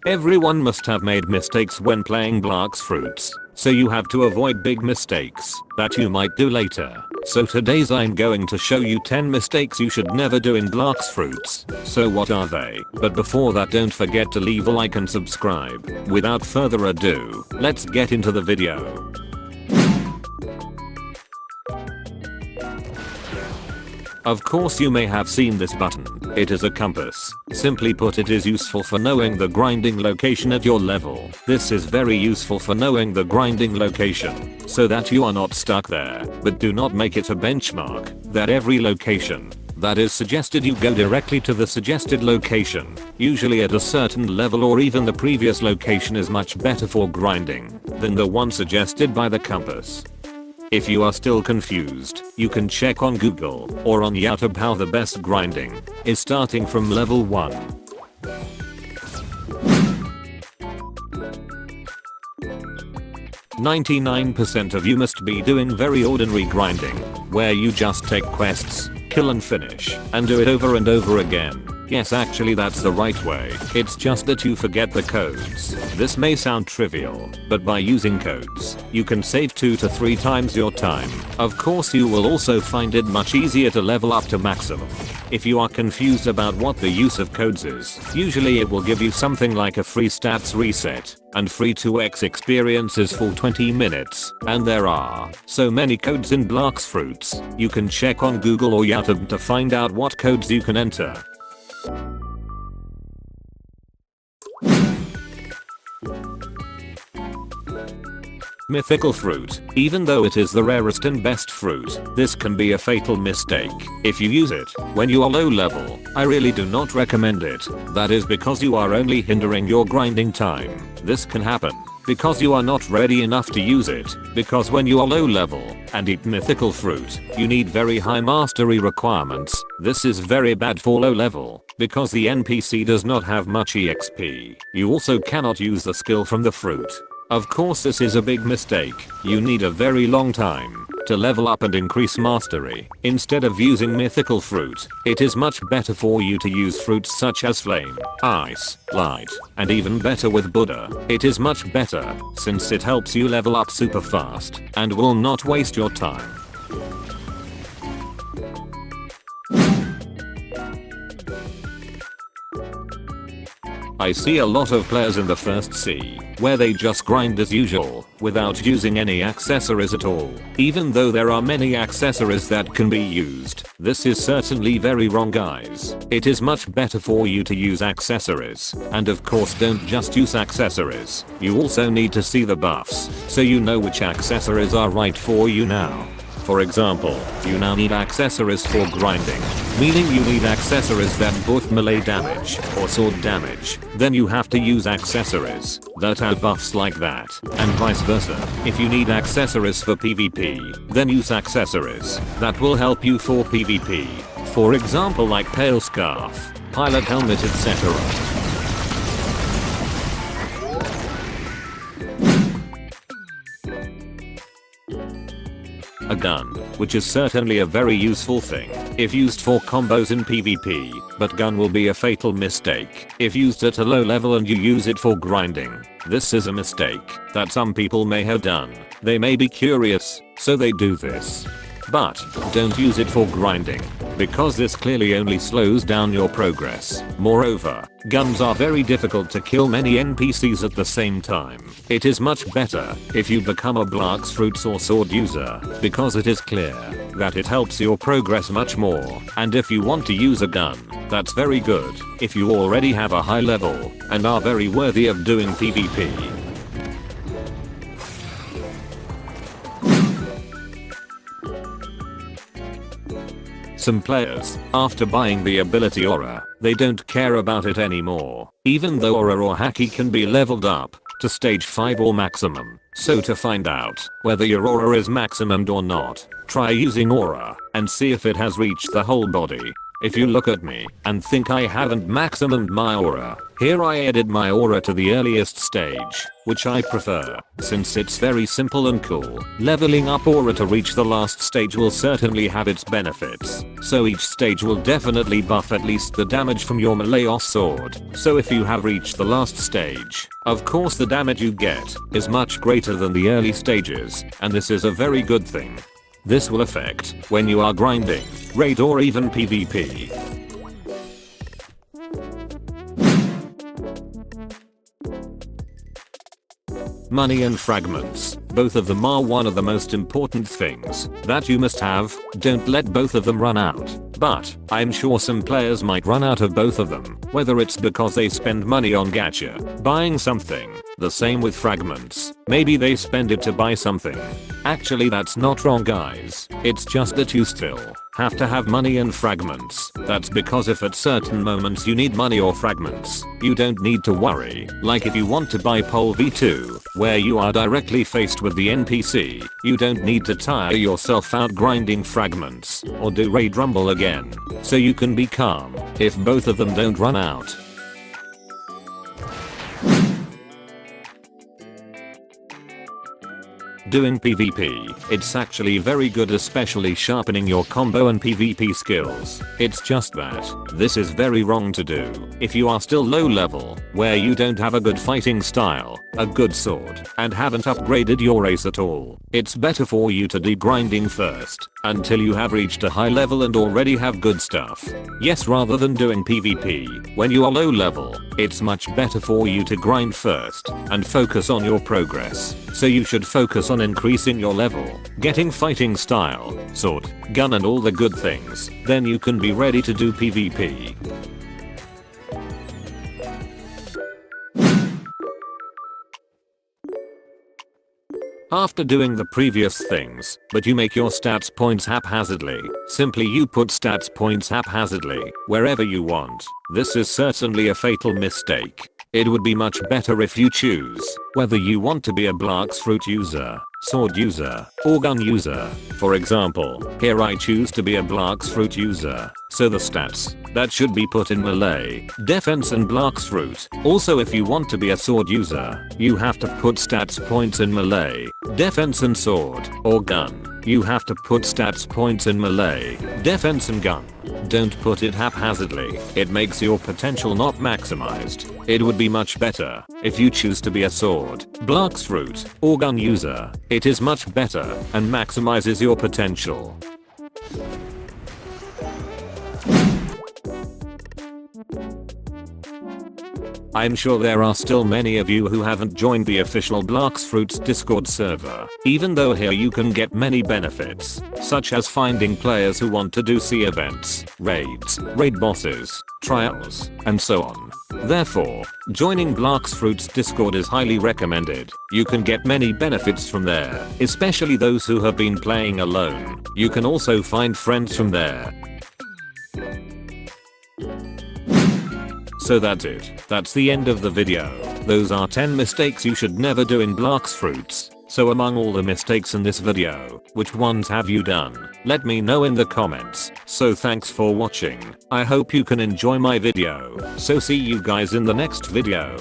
Everyone must have made mistakes when playing Blox Fruits, so you have to avoid big mistakes that you might do later. So today's I'm going to show you 10 mistakes you should never do in Blox Fruits. So what are they? But before that, don't forget to leave a like and subscribe. Without further ado, let's get into the video. Of course you may have seen this button. It is a compass. Simply put, it is useful for knowing the grinding location at your level. This is very useful for knowing the grinding location, so that you are not stuck there. But do not make it a benchmark that every location that is suggested you go directly to the suggested location. Usually at a certain level or even the previous location is much better for grinding than the one suggested by the compass. If you are still confused, you can check on Google or on YouTube how the best grinding is starting from level 1. "99% of you must be doing very ordinary grinding, where you just take quests, kill and finish, and do it over and over again. Yes, actually that's the right way. It's just that you forget the codes. This may sound trivial, but by using codes, you can save 2 to 3 times your time. Of course you will also find it much easier to level up to maximum. If you are confused about what the use of codes is, usually it will give you something like a free stats reset and free 2x experiences for 20 minutes. And there are so many codes in Blox Fruits. You can check on Google or YouTube to find out what codes you can enter. Mythical Fruit. Even though it is the rarest and best fruit, this can be a fatal mistake if you use it when you are low level. I really do not recommend it. That is because you are only hindering your grinding time. This can happen because you are not ready enough to use it, because when you are low level and eat mythical fruit, you need very high mastery requirements. This is very bad for low level, because the NPC does not have much EXP. You also cannot use the skill from the fruit. Of course this is a big mistake. You need a very long time to level up and increase mastery. Instead of using mythical fruit, it is much better for you to use fruits such as flame, ice, light, and even better with Buddha. It is much better since it helps you level up super fast and will not waste your time. I see a lot of players in the first sea where they just grind as usual without using any accessories at all. Even though there are many accessories that can be used, this is certainly very wrong, guys. It is much better for you to use accessories. And of course don't just use accessories. You also need to see the buffs so you know which accessories are right for you now. For example, you now need accessories for grinding, meaning you need accessories that buff melee damage or sword damage. Then you have to use accessories that add buffs like that, and vice versa. If you need accessories for PvP, then use accessories that will help you for PvP. For example, like Pale Scarf, Pilot Helmet, etc. A gun, which is certainly a very useful thing if used for combos in PvP, but gun will be a fatal mistake if used at a low level and you use it for grinding. This is a mistake that some people may have done. They may be curious, so they do this. But don't use it for grinding, because this clearly only slows down your progress. Moreover, guns are very difficult to kill many NPCs at the same time. It is much better if you become a Blox Fruits or sword user, because it is clear that it helps your progress much more. And if you want to use a gun, that's very good if you already have a high level and are very worthy of doing PvP. Some players, after buying the ability Aura, they don't care about it anymore, even though Aura or Haki can be leveled up to stage 5 or maximum. So to find out whether your Aura is maximumed or not, try using Aura and see if it has reached the whole body. If you look at me and think I haven't maximumed my aura, here I added my aura to the earliest stage, which I prefer, since it's very simple and cool. Leveling up aura to reach the last stage will certainly have its benefits, so each stage will definitely buff at least the damage from your melee or sword. So if you have reached the last stage, of course the damage you get is much greater than the early stages, and this is a very good thing. This will affect when you are grinding, raid or even PvP. Money and fragments, both of them are one of the most important things that you must have. Don't let both of them run out. But I'm sure some players might run out of both of them, whether it's because they spend money on gacha, buying something. The same with fragments. Maybe they spend it to buy something. Actually, that's not wrong, guys. It's just that you still have to have money and fragments. That's because if at certain moments you need money or fragments, you don't need to worry. Like if you want to buy Pole V2, where you are directly faced with the NPC, you don't need to tire yourself out grinding fragments or do raid rumble again. So you can be calm if both of them don't run out. Doing PvP, it's actually very good, especially sharpening your combo and PvP skills. It's just that this is very wrong to do if you are still low level, where you don't have a good fighting style, a good sword, and haven't upgraded your race at all. It's better for you to do grinding first until you have reached a high level and already have good stuff. Yes, rather than doing PvP when you are low level, it's much better for you to grind first and focus on your progress. So you should focus on increasing your level, getting fighting style, sword, gun and all the good things. Then you can be ready to do PvP. After doing the previous things, but you make your stats points haphazardly, simply you put stats points haphazardly wherever you want. This is certainly a fatal mistake. It would be much better if you choose whether you want to be a Blox fruit user, sword user, or gun user. For example, here I choose to be a Blox fruit user, so the stats that should be put in melee, defense and Blox fruit. Also, if you want to be a sword user, you have to put stats points in melee, defense and sword, or gun. You have to put stats points in melee, defense and gun. Don't put it haphazardly. It makes your potential not maximized. It would be much better if you choose to be a sword, Blox fruit, or gun user. It is much better and maximizes your potential. I'm sure there are still many of you who haven't joined the official Blox Fruit's Discord server, even though here you can get many benefits, such as finding players who want to do sea events, raids, raid bosses, trials, and so on. Therefore, joining Blox Fruit's Discord is highly recommended. You can get many benefits from there, especially those who have been playing alone. You can also find friends from there. So that's it. That's the end of the video. Those are 10 mistakes you should never do in Blox Fruits. So among all the mistakes in this video, which ones have you done? Let me know in the comments. So thanks for watching. I hope you can enjoy my video. So see you guys in the next video.